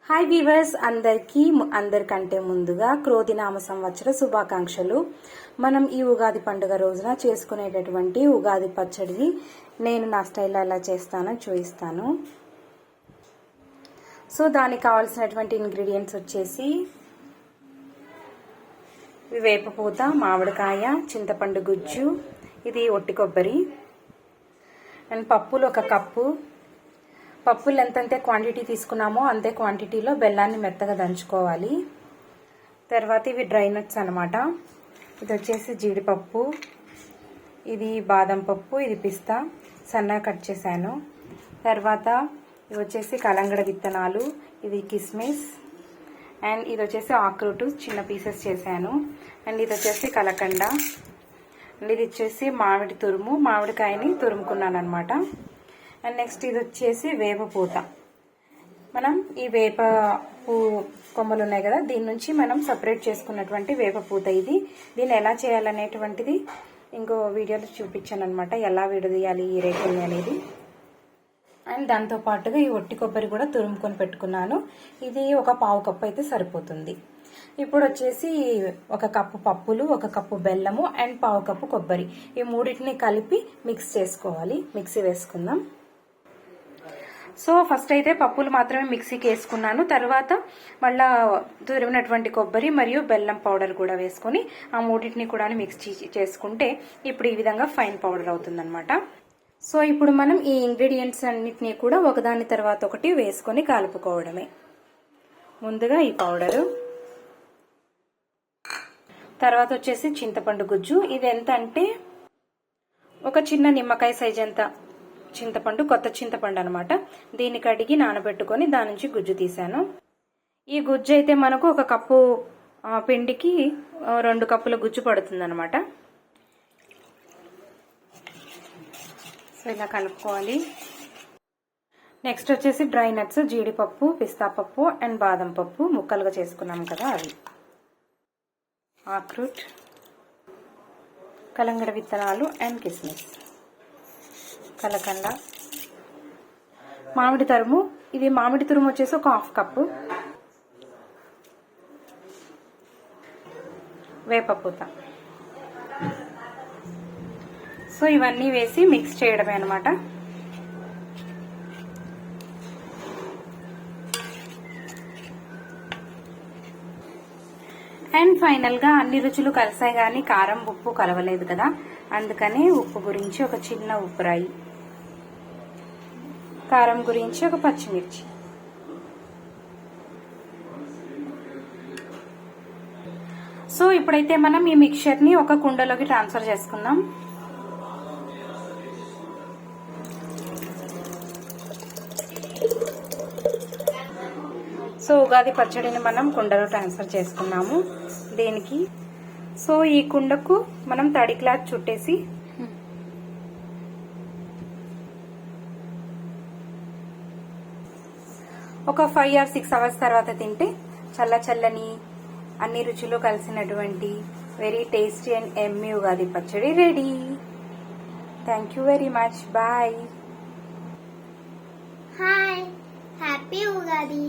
Hi weavers, అందరికంటే ముందుగా క్రోధినామ సంవత్సర శుభాకాంక్షలు. మనం ఈ ఉగాది పండుగ రోజున చేసుకునేటటువంటి ఉగాది పచ్చడిని నేను నా స్టైల్లో ఎలా చేస్తానో చూపిస్తాను. సో దానికి కావాల్సినటువంటి ఇంగ్రీడియంట్స్ వచ్చేసి వేపపూత, మామిడికాయ, చింతపండు గుజ్జు, ఇది ఒట్టి కొబ్బరి అండ్ పప్పులు ఒక కప్పు. పప్పులు ఎంతంతే క్వాంటిటీ తీసుకున్నామో అంతే క్వాంటిటీలో బెల్లాన్ని మెత్తగా దంచుకోవాలి. తర్వాత ఇవి డ్రై నట్స్ అనమాట. ఇది వచ్చేసి జీడిపప్పు, ఇది బాదం పప్పు, ఇది పిస్తా సన్నగా కట్ చేశాను. తర్వాత ఇవి వచ్చేసి కలంగడ విత్తనాలు, ఇది కిస్మిస్ అండ్ ఇది వచ్చేసి ఆక్రోటు చిన్న పీసెస్ చేశాను. అండ్ ఇది వచ్చేసి కలకండ అండ్ ఇది వచ్చేసి మామిడి తురుము, మామిడికాయని తురుముకున్నాను అనమాట. అండ్ నెక్స్ట్ ఇది వచ్చేసి వేప పూత. మనం ఈ వేప కొమ్మలు ఉన్నాయి కదా, దీని నుంచి మనం సపరేట్ చేసుకున్నటువంటి వేప పూత ఇది. దీన్ని ఎలా చేయాలనేటువంటిది ఇంకో వీడియోలో చూపించాను అనమాట, ఎలా విడదీయాలి ఈ రేకుల్ని అనేది. అండ్ దాంతో పాటుగా ఈ ఒట్టి కొబ్బరి కూడా తురుముకొని పెట్టుకున్నాను. ఇది ఒక పావు కప్పు అయితే సరిపోతుంది. ఇప్పుడు వచ్చేసి ఒక కప్పు పప్పులు, ఒక కప్పు బెల్లము అండ్ పావు కప్పు కొబ్బరి, ఈ మూడింటిని కలిపి మిక్స్ చేసుకోవాలి. మిక్సీ వేసుకుందాం. సో ఫస్ట్ అయితే పప్పులు మాత్రమే మిక్సీకి వేసుకున్నాను. తర్వాత మళ్ళా తురిమినటువంటి కొబ్బరి మరియు బెల్లం పౌడర్ కూడా వేసుకొని ఆ మూడింటిని కూడా మిక్స్ చేసుకుంటే ఇప్పుడు ఈ విధంగా ఫైన్ పౌడర్ అవుతుందన్నమాట. సో ఇప్పుడు మనం ఈ ఇంగ్రీడియంట్స్ అన్నిటినీ కూడా ఒకదాని తర్వాత ఒకటి వేసుకొని కలుపుకోవడమే. ముందుగా ఈ పౌడరు, తర్వాత వచ్చేసి చింతపండు గుజ్జు. ఇది ఎంత అంటే ఒక చిన్న నిమ్మకాయ సైజ్ అంత చింతపండు, కొత్త చింతపండు అనమాట. దీన్ని కడిగి నానబెట్టుకొని దాని నుంచి గుజ్జు తీసాను. ఈ గుజ్జు అయితే మనకు ఒక కప్పు పిండికి 2 కప్పుల గుజ్జు పడుతుంది అనమాట. సో ఇలా కలుపుకోవాలి. నెక్స్ట్ వచ్చేసి డ్రై నట్స్, జీడిపప్పు, పిస్తా పప్పు అండ్ బాదం పప్పు ముక్కలుగా చేసుకున్నాం కదా అవి, ఆక్రూట్, కలంగడ విత్తనాలు అండ్ కిస్మిస్, కలకండ, మామిడి తురుము. ఇది మామిడి తురుము వచ్చేసి ఒక 1/2 కప్పు, వేపపూత. సో ఇవన్నీ వేసి మిక్స్ చేయడమే అనమాట. అండ్ ఫైనల్ గా అన్ని రుచులు కలిసాయి కానీ కారం ఉప్పు కలవలేదు కదా, అందుకని ఉప్పు గురించి ఒక చిన్న ఉప్పురాయి, కారం గురించి ఒక పచ్చిమిర్చి. సో ఇప్పుడైతే మనం ఈ మిక్చర్ ని ఒక కుండలోకి ట్రాన్స్ఫర్ చేసుకుందాం. సో ఉగాది పచ్చడిని మనం కుండలో ట్రాన్స్ఫర్ చేసుకున్నాము. దీనికి సో ఈ కుండకు మనం తడి క్లాత్ చుట్టేసి ఒక 5 or 6 అవర్స్ తర్వాత తింటే చల్లని అన్ని రుచులు కలిసినటువంటి very tasty and yummy Ugadi పచ్చడి ready. Thank you very much. Bye. Hi, happy Ugadi.